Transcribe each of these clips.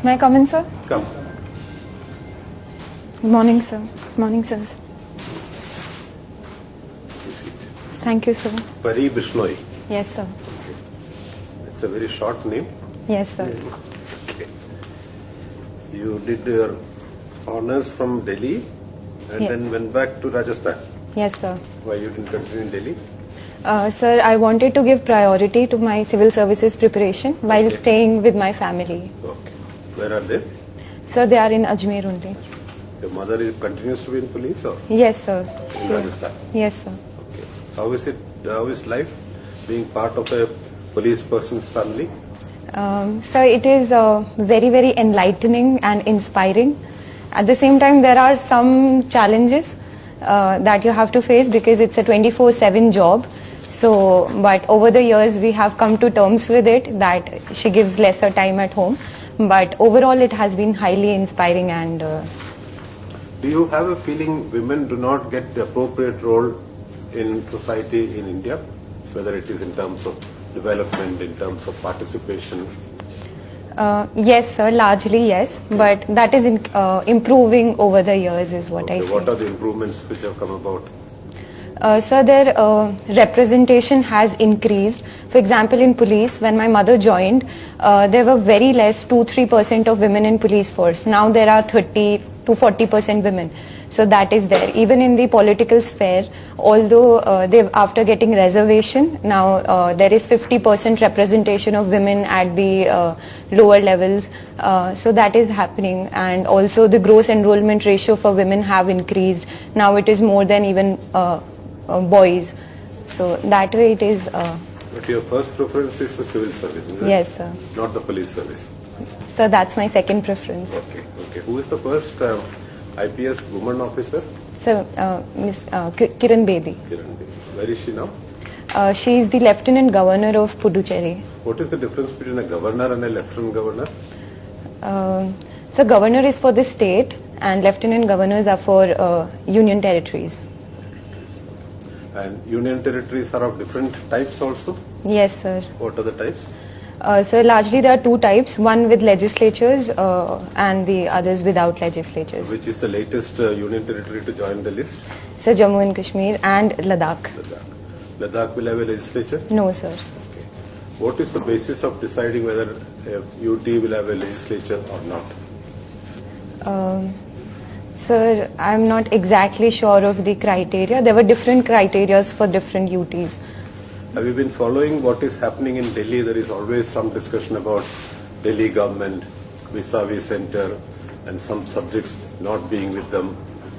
May I come in, sir? Come. Good morning, sir. Good morning, sir. Thank you, sir. Pari Bishnoi. Yes, sir. It's a very short name. Yes, sir. Okay. You did your honors from Delhi and Yeah. then went back to Rajasthan. Yes, sir. Why you didn't continue in Delhi? Sir, I wanted to give priority to my civil services preparation while Okay. staying with my family. Okay. Where are they? Sir, they are in Ajmer only. Your mother continues to be in police or Yes, sir. in Rajasthan? Yes, sir. Okay. How is it? How is life being part of a police person's family? Sir, it is very, very enlightening and inspiring. At the same time, there are some challenges that you have to face because it's a 24/7 job. So, but over the years, we have come to terms with it that she gives lesser time at home. But overall, it has been highly inspiring and Do you have a feeling women do not get the appropriate role in society in India, whether it is in terms of development, in terms of participation? yes, sir, largely yes. But that is improving over the years is what I Okay, say. what are the improvements which have come about? Sir, their representation has increased. For example, in police, when my mother joined, there were very less, 2-3% of women in police force. Now there are 30 to 40% women. So that is there. Even in the political sphere, although after getting reservation, now there is 50% representation of women at the lower levels. So that is happening. And also the gross enrollment ratio for women have increased. Now it is more than even boys. So that way it is. But your first preference is the civil service, isn't it? Yes, sir. Not the police service. So that's my second preference. Okay, okay. Who is the first IPS woman officer? So Miss Kiran Bedi. Kiran Bedi. Where is she now? She is the Lieutenant Governor of Puducherry. What is the difference between a governor and a lieutenant governor? So governor is for the state and lieutenant governors are for union territories. And union territories are of different types also? Yes, sir. What are the types? So largely there are two types, one with legislatures and the others without legislatures. Which is the latest union territory to join the list? So Jammu and Kashmir and Ladakh. Ladakh. Ladakh will have a legislature? No, sir. Okay. What is the basis of deciding whether UT will have a legislature or not? Sir, I'm not exactly sure of the criteria. There were different criterias for different UTs. Have you been following what is happening in Delhi? There is always some discussion about Delhi government, Visavi Center, and some subjects not being with them,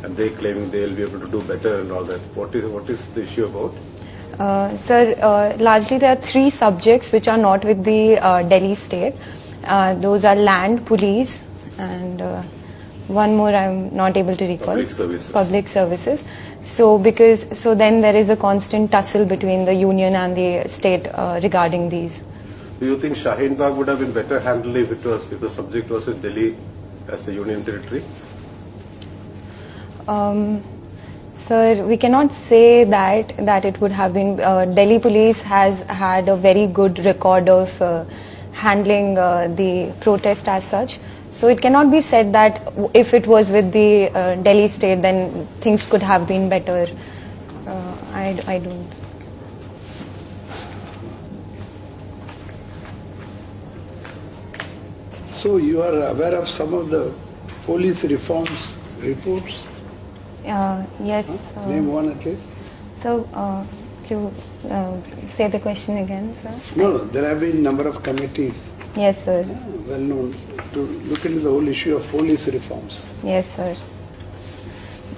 and they claiming they will be able to do better and all that. What is the issue about? Sir, largely there are three subjects which are not with the Delhi state. Those are land, police, and one more I'm not able to recall. Public services. Public services. So then there is a constant tussle between the union and the state regarding these. Do you think Shaheen Bagh would have been better handled if the subject was in Delhi as the union territory? Sir, we cannot say that it would have been. Delhi police has had a very good record of handling the protest as such. So it cannot be said that if it was with the Delhi state, then things could have been better. I don't. So you are aware of some of the police reforms reports? Yes. Name one at least. So, you say the question again, sir? No, there have been number of committees, Yes, sir. well known, to look into the whole issue of police reforms. Yes, sir.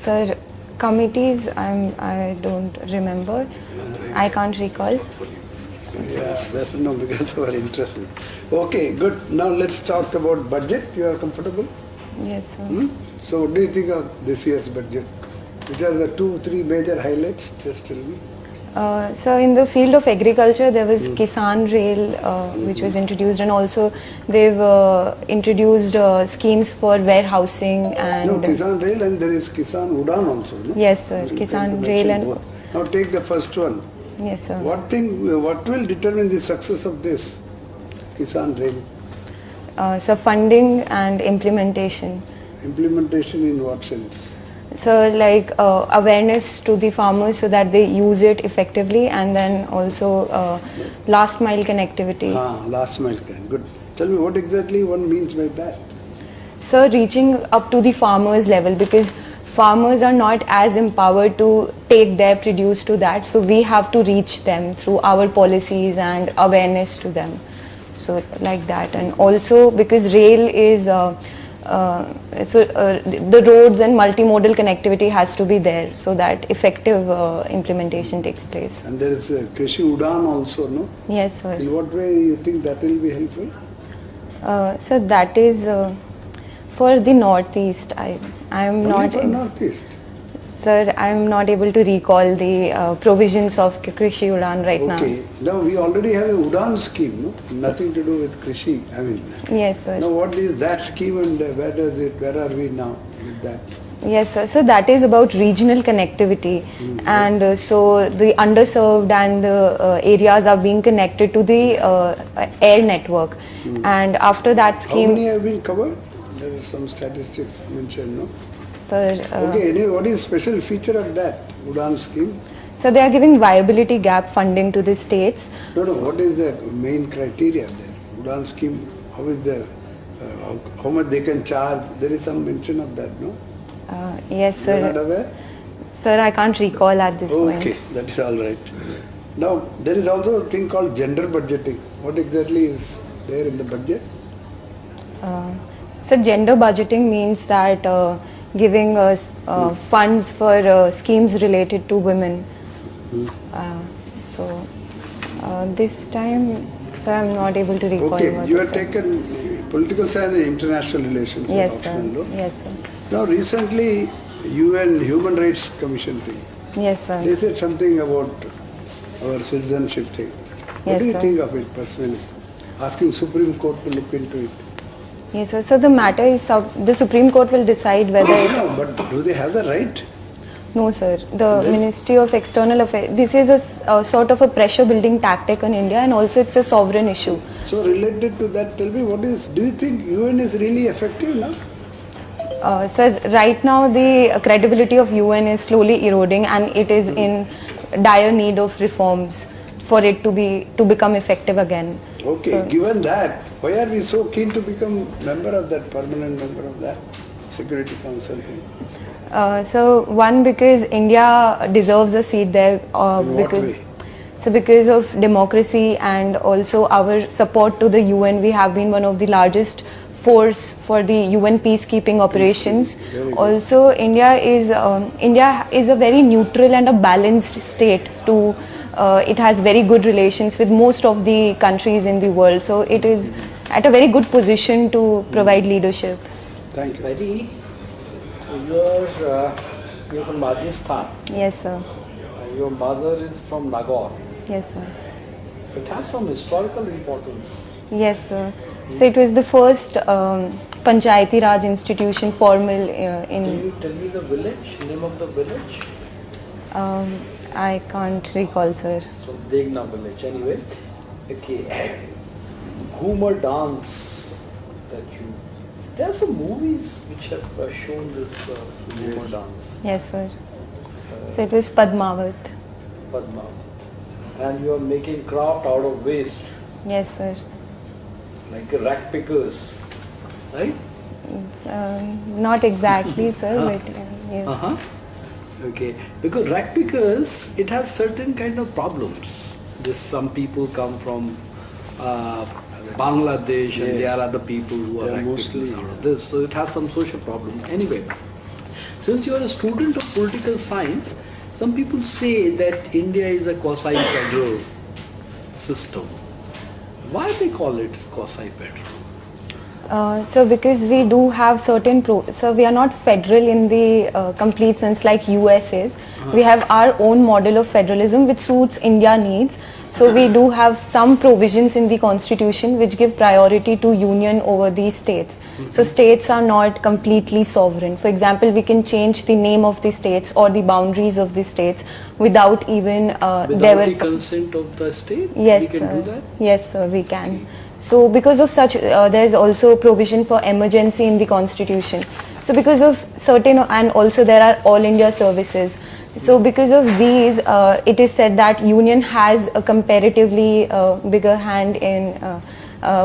Sir, committees, I don't remember. I can't recall. Yeah, that's no, because of our interest. Okay, good. Now let's talk about budget. You are comfortable? Yes, sir. So what do you think of this year's budget? Which are the 2-3 major highlights? Just tell me. So in the field of agriculture, there was Kisan Rail, which was introduced, and also they've introduced schemes for warehousing and. No, Kisan Rail and there is Kisan Udan also. No? Yes, sir. You Kisan can Rail mention and. both. Now take the first one. Yes, sir. What will determine the success of this Kisan Rail? So funding and implementation. Implementation in what sense? So like awareness to the farmers so that they use it effectively, and then also last mile connectivity. Last mile can. Good. Tell me what exactly one means by that. So reaching up to the farmers level, because farmers are not as empowered to take their produce to that, so we have to reach them through our policies and awareness to them. So like that, and also because rail is the roads and multimodal connectivity has to be there so that effective implementation takes place. And there is Krishi Udan also, no? Yes, sir. In what way you think that will be helpful? So that is for the northeast. I am Only not. for Northeast. Sir, I am not able to recall the provisions of Krishi Udan right Okay. Now we already have a Udan scheme, no? Nothing to do with Krishi. I mean. now. Yes, sir. Now what is that scheme and where are we now with that? Yes, sir. So that is about regional connectivity, and so the underserved and the areas are being connected to the air network, and after that How scheme, many have been covered? There are some statistics mentioned, no? sir, Okay, anyway, what is special feature of that Udan scheme? so they are giving viability gap funding to the states. No, what is the main criteria there? Udan scheme, how is the, how much they can charge? There is some mention of that, no? Yes, You are not sir. aware? Sir, I can't recall at this Okay, point. that is all right. Now, there is also a thing called gender budgeting. What exactly is there in the budget? So gender budgeting means that giving funds for schemes related to women. So this time, sir, I'm not able to recall. Okay, what you it have was. taken political science and international relations. Yes, sir. optional, no? Yes, sir. Now, recently, UN Human Rights Commission thing. Yes, sir. They said something about our citizenship thing. What Yes, do you sir. think of it personally? Asking Supreme Court to look into it. Yes, sir. So the matter is the Supreme Court will decide whether. No, but do they have the right? No, sir. The Ministry of External Affairs. This is a sort of a pressure building tactic on India, and also it's a sovereign issue. So related to that, tell me do you think UN is really effective now? Sir, right now the credibility of UN is slowly eroding, and it is in dire need of reforms for it to become effective again. Okay, So- given that, why are we so keen to become member of that, permanent member of that Security Council thing? So one, because India deserves a seat there. In what because way? So because of democracy and also our support to the UN, we have been one of the largest force for the UN peacekeeping operations. Very good. Also, India is a very neutral and a balanced state. It has very good relations with most of the countries in the world. So it is at a very good position to provide leadership. Thank you. Betty, you're from Rajasthan. Yes, sir. Your mother is from Nagaur. Yes, sir. It has some historical importance. Yes, sir. So it was the first Panchayati Raj institution formal Can in. you tell me the village, name of the village? I can't recall, sir. So Degna village. Anyway, okay. Ghumar dance that you. There are some movies which have shown this Ghumar dance. Yes, sir. So it was Padmavat. Padma. And you are making craft out of waste, Yes, sir. like rack pickers, right? Not exactly, sir, but yes. Uh-huh. Okay, because rack pickers, it has certain kind of problems. Some people come from Bangladesh, and there Yes. are other people who They are are rack mostly, pickers out of this. So it has some social problem. Anyway, since you are a student of political science, some people say that India is a quasi-federal system. Why they call it quasi-federal? So because we do have certain so we are not federal in the complete sense like US is. We have our own model of federalism which suits India needs. So we do have some provisions in the constitution which give priority to union over these states. So states are not completely sovereign. For example, we can change the name of the states or the boundaries of the states without even Without the consent of the state? Yes, we can sir. do that? Yes, sir, we can. So because of such, there is also provision for emergency in the constitution. So because of certain, and also there are all India services. So because of these, it is said that union has a comparatively bigger hand in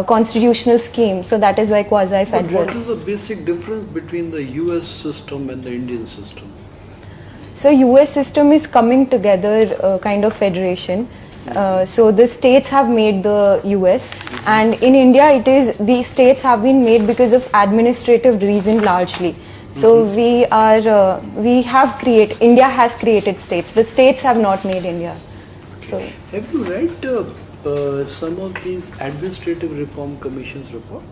constitutional scheme. So that is why But quasi-federal. what is the basic difference between the US system and the Indian system? So US system is coming together, kind of federation. So the states have made the US, and in India it is the states have been made because of administrative reason largely. So we have created, India has created states. The states have not made India. So Have you read some of these administrative reform commission's report?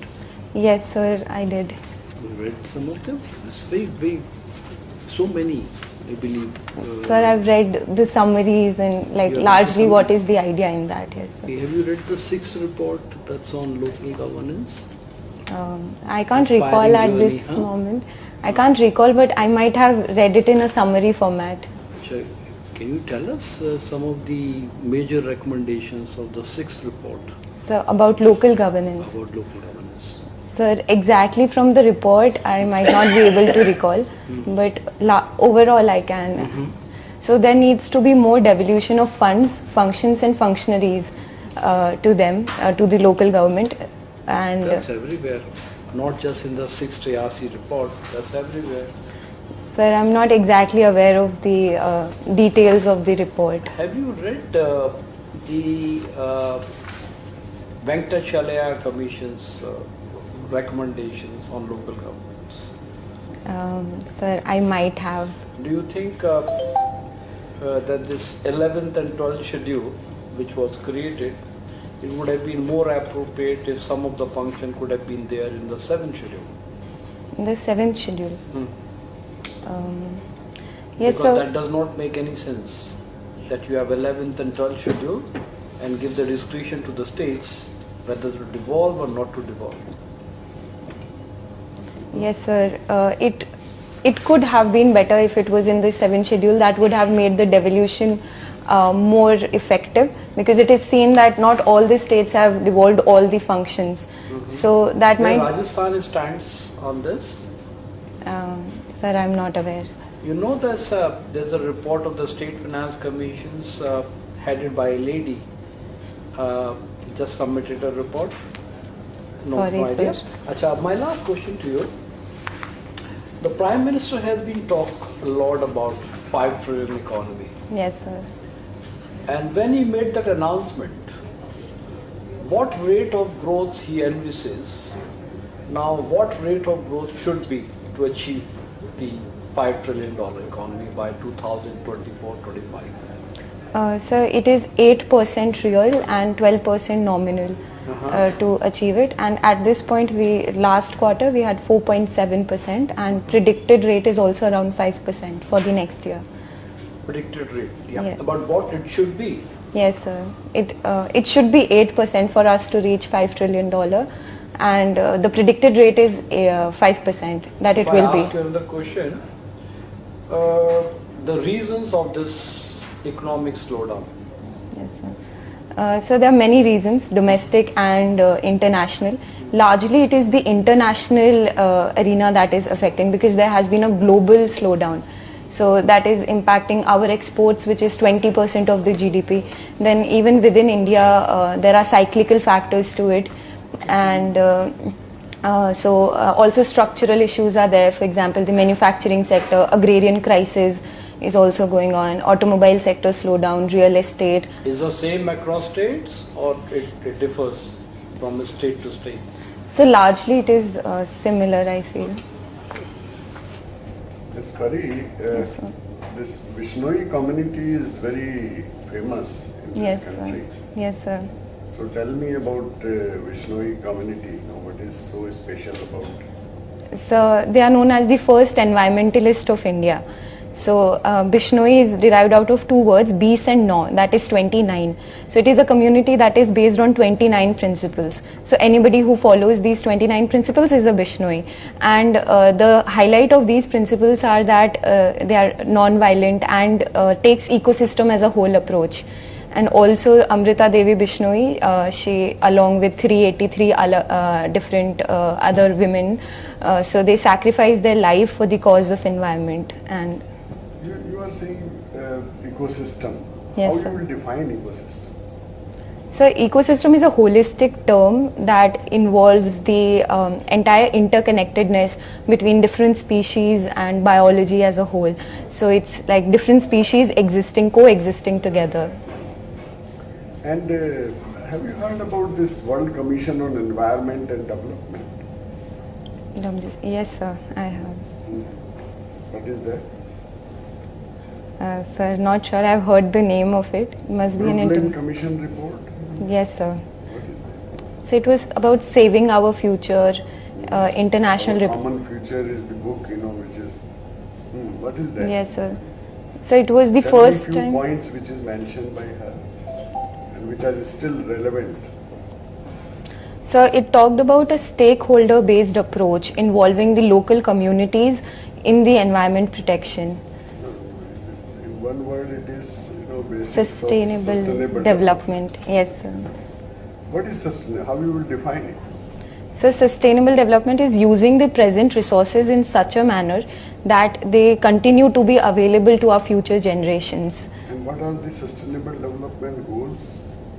yes, sir, I did. You read some of them? It's very, so many, I believe. Sir, I've read the summaries and like You have read the largely what summaries? is the idea in that. Yes, sir. Have you read the sixth report that's on local governance? I can't Inspiring recall at journey, this huh? moment. I can't recall, but I might have read it in a summary format. Can you tell us some of the major recommendations of the sixth report So about local governance. about local governance? Sir, exactly from the report, I might not be able to recall, but overall I can. So there needs to be more devolution of funds, functions and functionaries to them, to the local government. And That's everywhere, not just in the sixth ARC report, that's everywhere. sir, I'm not exactly aware of the details of the report. Have you read the Venkatachalaya Commission's recommendations on local governments? Sir, I might have. Do you think that this 11th and 12th schedule, which was created, it would have been more appropriate if some of the function could have been there in the 7th schedule? The 7th schedule. Yes, Because sir. that does not make any sense, that you have 11th and 12th schedule and give the discretion to the states whether to devolve or not to devolve. Yes, sir. It could have been better if it was in the 7th schedule. That would have made the devolution more effective, because it is seen that not all the states have devolved all the functions. So that Where might. Rajasthan stands on this? Sir, I'm not aware. You know, there's a report of the State Finance Commissions headed by a lady, just submitted a report. Sorry, no idea. sir. Acha, my last question to you. The Prime Minister has been talked a lot about 5 trillion economy. Yes, sir. And when he made that announcement, what rate of growth he envisages, now what rate of growth should be to achieve the $5 trillion economy by 2024-25? Sir, it is 8% real and 12% nominal to achieve it. And at this point, last quarter we had 4.7%, and predicted rate is also around 5% for the next year. Predicted rate, yeah. Yes. But what it should be? Yes, sir. It should be 8% for us to reach $5 trillion, and the predicted rate is 5% that it If will I be. ask you another question, the reasons of this economic slowdown. Yes, sir. So there are many reasons, domestic and international. Largely it is the international arena that is affecting, because there has been a global slowdown. So that is impacting our exports, which is 20% of the GDP. Then even within India, there are cyclical factors to it. And also structural issues are there. For example, the manufacturing sector, agrarian crisis is also going on, automobile sector slowdown, real estate. Is the same across states, or it differs from state to state? So largely it is similar, I feel. Yes, Pari, Yes, sir. this Vishnoi community is very famous in Yes, this country. sir. Yes, sir. So tell me about Vishnoi community. What is so special about? So they are known as the first environmentalist of India. So Bishnoi is derived out of two words, bis and no, that is 29. So it is a community that is based on 29 principles. So anybody who follows these 29 principles is a Bishnoi. And the highlight of these principles are that they are non-violent and takes ecosystem as a whole approach. and also Amrita Devi Bishnoi, she along with 383 different other women, so they sacrificed their life for the cause of environment. And You are saying ecosystem. Yes, How sir. you will define ecosystem? so ecosystem is a holistic term that involves the entire interconnectedness between different species and biology as a whole. So it's like different species coexisting together. And have you heard about this World Commission on Environment and Development? Yes, sir, I have. What is that? Sir, not sure. I've heard the name of it. It must be an Brundtland Commission report? Yes, sir. What is that? So it was about saving our future, international. Our Common Future is the book, which is. What is that? Yes, sir. So it was the Tell me first few time. points which is mentioned by her and which are still relevant. So it talked about a stakeholder-based approach involving the local communities in the environment protection. In one word, it is basics of Sustainable development. Yes, sir. What is sustainable? How you will define it? So sustainable development is using the present resources in such a manner that they continue to be available to our future generations. And what are the sustainable development goals?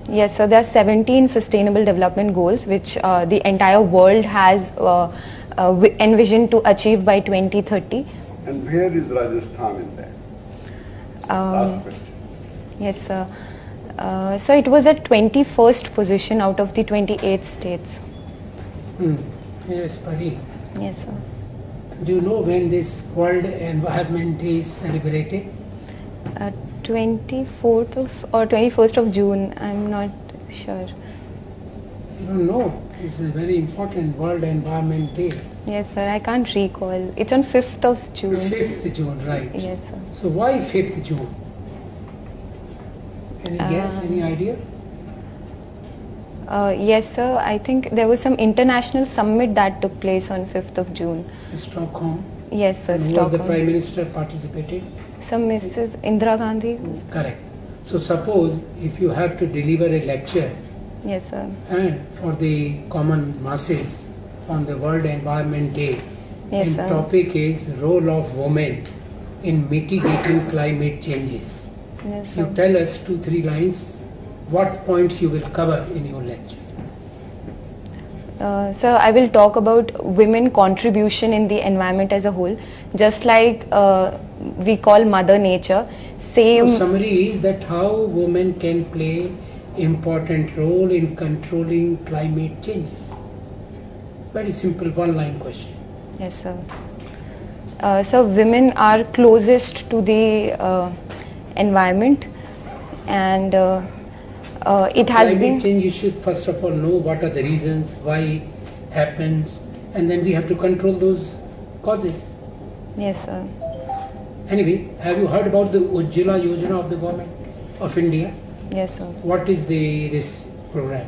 Yes, so there are 17 sustainable development goals which the entire world has envisioned to achieve by 2030. And where is Rajasthan in that? Last question. Yes, sir. So it was at 21st position out of the 28 states. Yes, Pari. Yes, sir. Do you know when this World Environment Day is celebrated? 24th of or 21st of June, I'm not sure. You don't know. It's a very important World Environment Day. Yes, sir, I can't recall. It's on 5th of June. 5th June, right. Yes, sir. So why 5th June? Any guess, any idea? Yes, sir, I think there was some international summit that took place on 5th of June. Stockholm. Yes, sir, And who was the Stockholm. Prime Minister participated? Some Mrs. Indira Gandhi. Correct. So suppose if you have to deliver a lecture Yes, sir. and for the common masses on the World Environment Day, Yes, and sir. topic is role of women in mitigating climate changes. Yes, You sir. tell us 2-3 lines what points you will cover in your lecture. So I will talk about women contribution in the environment as a whole. Just like we call Mother Nature, same. The summary is that how women can play important role in controlling climate changes. Very simple one-line question. Yes, sir. So women are closest to the environment, and it has Climate been. change, you should first of all know what are the reasons, why it happens, and then we have to control those causes. Yes, sir. Anyway, have you heard about the Ujjwala Yojana of the government of India? Yes, sir. What is this program?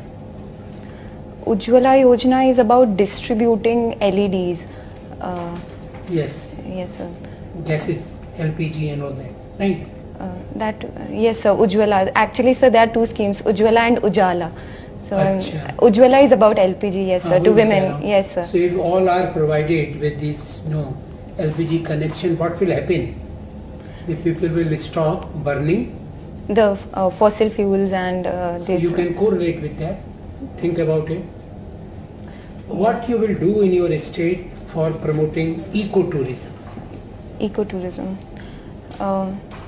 Ujjwala Yojana is about distributing LEDs. Yes, Yes, sir. gases, LPG and all that. Right? Yes, sir. Ujjwala. Actually, sir, there are two schemes: Ujjwala and Ujala. So Acha. Ujjwala is about LPG. Yes, sir. To Ujjwala. women. Yes, sir. So if all are provided with this LPG connection, what will happen? The people will stop burning. The fossil fuels and So this. you can correlate with that. Think about it. What you will do in your state for promoting ecotourism? Ecotourism.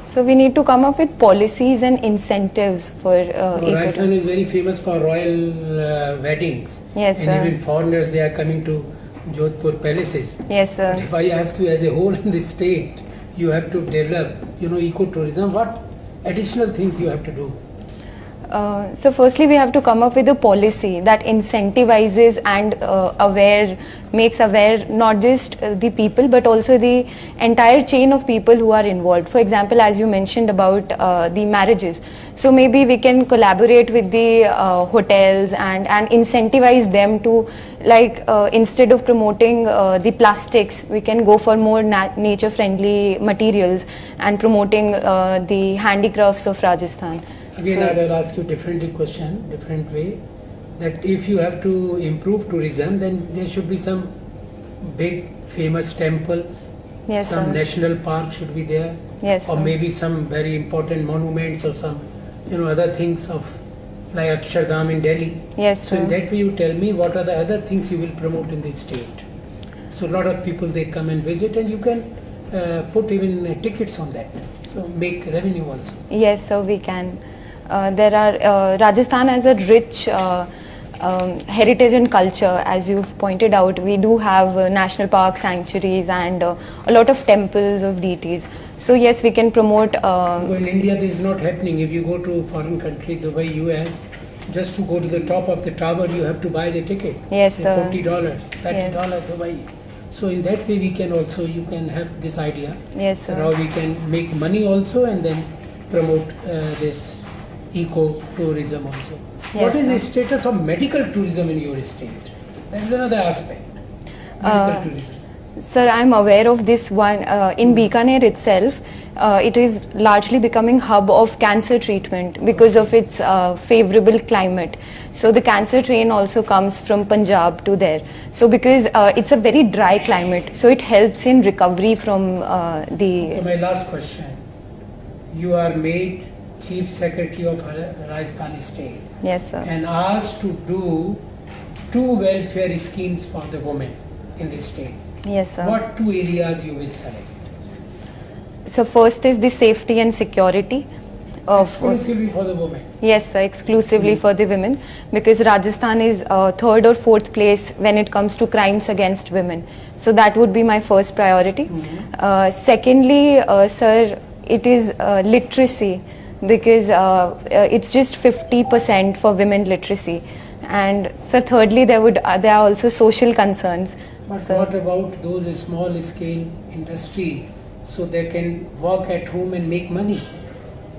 So we need to come up with policies and incentives for Rajasthan ecotourism. is very famous for royal weddings. Yes, and sir. even foreigners, they are coming to Jodhpur palaces. Yes, But sir. if I ask you as a whole in the state, you have to develop, ecotourism, what additional things you have to do? So firstly, we have to come up with a policy that incentivizes and makes aware not just the people but also the entire chain of people who are involved. For example, as you mentioned about the marriages, so maybe we can collaborate with the hotels and incentivize them to, like, instead of promoting the plastics, we can go for more nature-friendly materials and promoting the handicrafts of Rajasthan. Again, So- I will ask you differently question, different way. That if you have to improve tourism, then there should be some big famous temples. Yes, some sir. national park should be there. Yes, Or sir. maybe some very important monuments or some, other things of like Akshardham in Delhi. Yes, So in sir. that way, you tell me what are the other things you will promote in the state. So a lot of people they come and visit, and you can put even tickets on that. So make revenue also. Yes, sir, we can. There are Rajasthan has a rich heritage and culture, as you've pointed out. We do have national parks, sanctuaries, and a lot of temples of deities. So yes, we can promote. So in India, this is not happening. If you go to foreign country, Dubai, US, just to go to the top of the tower, you have to buy the ticket. Yes, Say sir. $40, $30 Yes. Dubai. So in that way, we can also you can have this idea. Yes, that sir. how we can make money also and then promote this eco tourism also. What Yes, is the sir. status of medical tourism in your state? That is another aspect. Medical tourism. Sir, I'm aware of this one. In Bikaner itself, it is largely becoming hub of cancer treatment because of its favorable climate. So the cancer train also comes from Punjab to there. So because it's a very dry climate, so it helps in recovery from So the. my last question. You are made Chief Secretary of Rajasthan State Yes, sir. and asked to do 2 welfare schemes for the women in the state. Yes, sir. What 2 areas you will select? So first is the safety and security of. Exclusively for the women. Yes, sir, exclusively for the women, because Rajasthan is third or fourth place when it comes to crimes against women. So that would be my first priority. Secondly, sir, it is literacy, because it's just 50% for women literacy. And so thirdly, there are also social concerns. But So- what about those small scale industries so they can work at home and make money?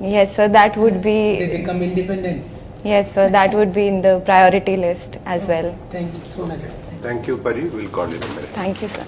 Yes, sir, that would They be. become independent. Yes, sir, that would be in the priority list as well. Thank you so much. Thank you, Pari. We'll call you in a minute. Thank you, sir.